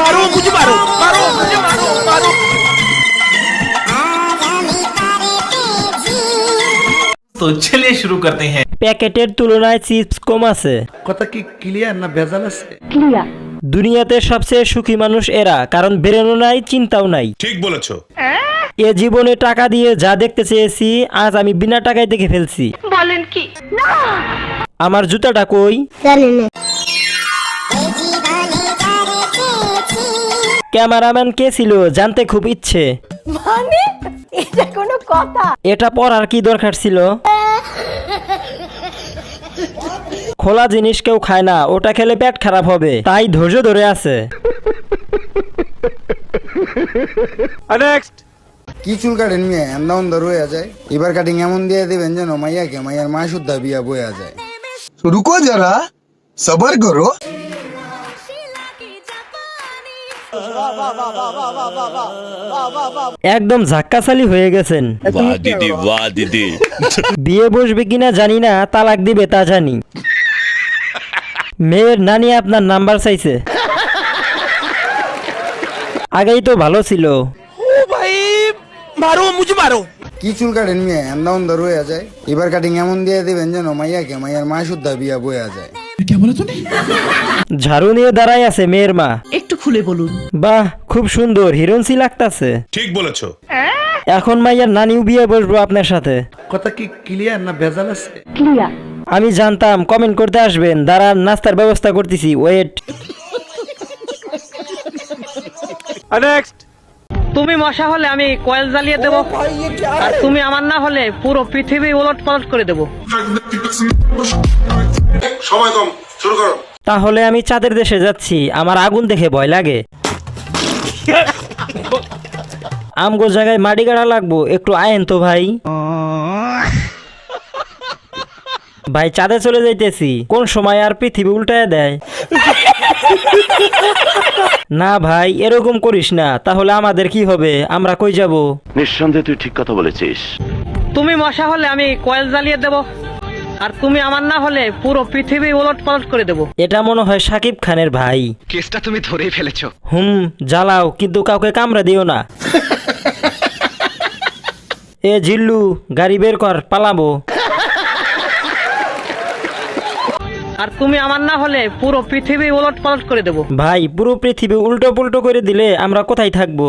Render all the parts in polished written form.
मारो मुझे, मारो मारो मुझे, मारो मारो। तो चलिए शुरू करते हैं। প্যাকেটের তুলনায় চিপস কম আছে। কথা কি ক্লিয়ার না ভেজাল আছে? ক্লিয়ার। দুনিয়াতে সবচেয়ে সুখী মানুষ এরা, কারণ ব্রেনও নাই, চিন্তাও নাই। ঠিক বলেছো। এ জীবনে টাকা দিয়ে যা দেখতে চেয়েছি আজ আমি বিনা টাকায় দেখে ফেলছি। বলেন কি? না, আমার জুতাটা কই? জানি না। ক্যামেরাম্যান কে ছিল জানতে খুব ইচ্ছে। মানে এটা কোনো কথা? এটা পড়ার কি দরকার ছিল? খোলা জিনিস কেউ খায় না, ওটা খেলে পেট খারাপ হবে, তাই ধৈর্য ধরে আছে। কি চুল কাটেন মিয়া এন্দা অন্ধ রয়ে যায়, এবার কাটিং এমন দিয়ে দিবেন যেন মাইয়াকে মাইয়ার মা শুদ্ধা বিয়া বইয়া যায়। रुको जरा सबर करो। একদম ঝাক্কাছালি হয়ে গেছেন। वाह दीदी वाह दीदी। বিয়ে বসবে কিনা জানি না, তালাক দিবে তা জানি। মেয়ের নানি আপনার নাম্বার চাইছে। আগেই তো ভালো ছিল। ओ भाई मारो मुझे, मारो। কি চুল কাটেন মিয়া এন্দা অন্ধ রয়ে যায়, এবার কাটিং এমন দিয়ে দিবেন যেন মাইয়াকে মাইয়ার মা শুদ্ধা বিয়া বইয়া যায়। ঝাড়ু নিয়ে দাঁড়াই আছে মেয়ের মা। একটু খুলে বলুন। বাহ, খুব সুন্দর, হিরোইনসি লাগতাছে। ঠিক বলেছো। এখন মাইয়ার নানিও বিয়ে বসবো আপনার সাথে। কথা কি ক্লিয়ার না ভেজাল আছে? ক্লিয়ার। আমি জানতাম কমেন্ট করতে আসবেন, দাঁড়ান নাস্তার ব্যবস্থা করতেছি, ওয়েট। তুমি মশা হলে আমি কয়েল জ্বালিয়ে দেবো, আর তুমি আমার না হলে পুরো পৃথিবী উলট পালট করে দেবো। সময় কম, শুরু করো। তাহলে আমি চাঁদের দেশে যাচ্ছি, আমার আগুন দেখে ভয় লাগে। আমগো জায়গায় মাটি গাড়া লাগবো, একটু আয়েন তো ভাই। ভাই চাঁদে চলে যাইতেছি, কোন সময় আর পৃথিবী উল্টায় দেয়। না ভাই এরকম করিস না, তাহলে আমাদের কি হবে, আমরা কই যাব? নিঃসন্দেহে তুই ঠিক কথা বলেছিস। তুমি মশা হলে আমি কয়েল জ্বালিয়ে দেবো, আর তুমি আমার না হলে পুরো পৃথিবী উলট পালট করে দেবো। এটা মনে হয় সাকিব খানের ভাই। কেসটা তুমি ধরেই ফেলেছো। জ্বালাও, কিন্তু কাউকে কামড়া দিও না। এ জিল্লু, গাড়ি বের কর, পালাবো। আর তুমি আমার না হলে পুরো পৃথিবী উলট পালট করে দেবো। ভাই পুরো পৃথিবী উল্টো পুল্টো করে দিলে আমরা কোথায় থাকবো?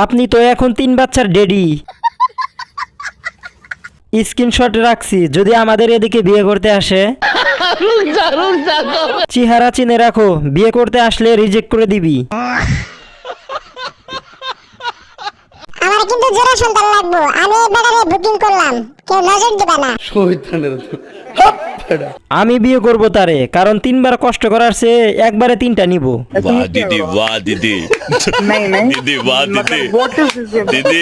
আপনি তো এখন 3 বাচ্চার ডেডি। স্ক্রিনশট রাখছি, যদি আমাদের এদিকে বিয়ে করতে আসে। চেহারা চিনে রাখো, বিয়ে করতে আসলে রিজেক্ট করে দিবি। আমার কিন্তু জোড়া সন্তান লাগবে, আমি বেটারে বুকিং করলাম, কেউ নজর দিবে না। আমি বিয়ে করব তারে, কারণ 3 বার কষ্ট করার চেয়ে একবারে 3টা নিব। वाह दीदी वाह दीदी। दीदी वाह दीदी। दीदी।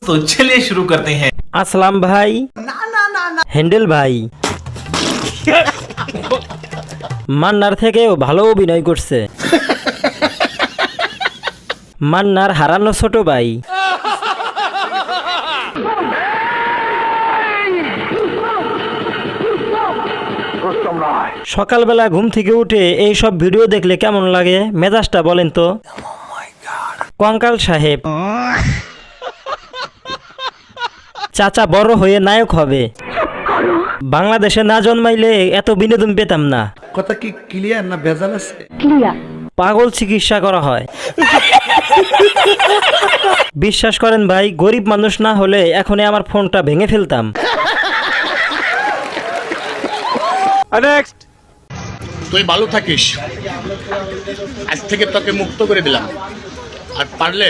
तो चलिए शुरू करते हैं। আসলাম ভাই, হ্যান্ডেল ভাই মান্নার থেকেও ভালো অভিনয় করছে। মান্নার হারানো ছোট ভাই। সকালবেলা ঘুম থেকে উঠে এই সব ভিডিও দেখলে কেমন লাগে মেজাজটা বলেন তো? কঙ্কাল সাহেব, চাচা বড় হয়ে নায়ক হবে। বাংলাদেশে না জন্মাইলে এত বিনোদন পেতাম না। কথা কি ক্লিয়ার না ভেজাল আছে? ক্লিয়ার। পাগল চিকিৎসা করা হয়। বিশ্বাস করেন ভাই, গরিব মানুষ না হলে এখনই আমার ফোনটা ভেঙে ফেলতাম। তুই ভালো থাকিস, আজ থেকে তোকে মুক্ত করে দিলাম, আর পারলে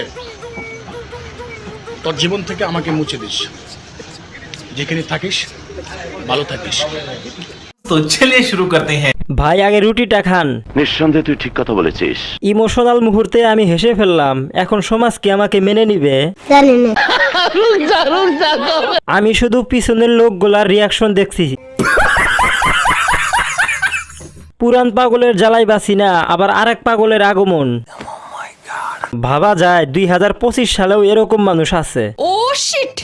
তোর জীবন থেকে আমাকে মুছে দিস। যেখানে থাকিস ভালো থাকিস। तो चलिए शुरू करते हैं। ভাই আগে রুটিটা খান। নিঃসন্দেহে তুই ঠিক কথা বলেছিস। ইমোশনাল মুহূর্তে আমি হেসে ফেললাম, এখন সমাজ কি আমাকে মেনে নিবে? জানি না। আমি শুধু পিছনের লোকগুলার রিয়াকশন দেখছি। পুরান পাগলের জ্বালাই বাসি না, আবার আরেক পাগলের আগমন। ভাবা যায় 2025 সালেও এরকম মানুষ আছে। Oh shit!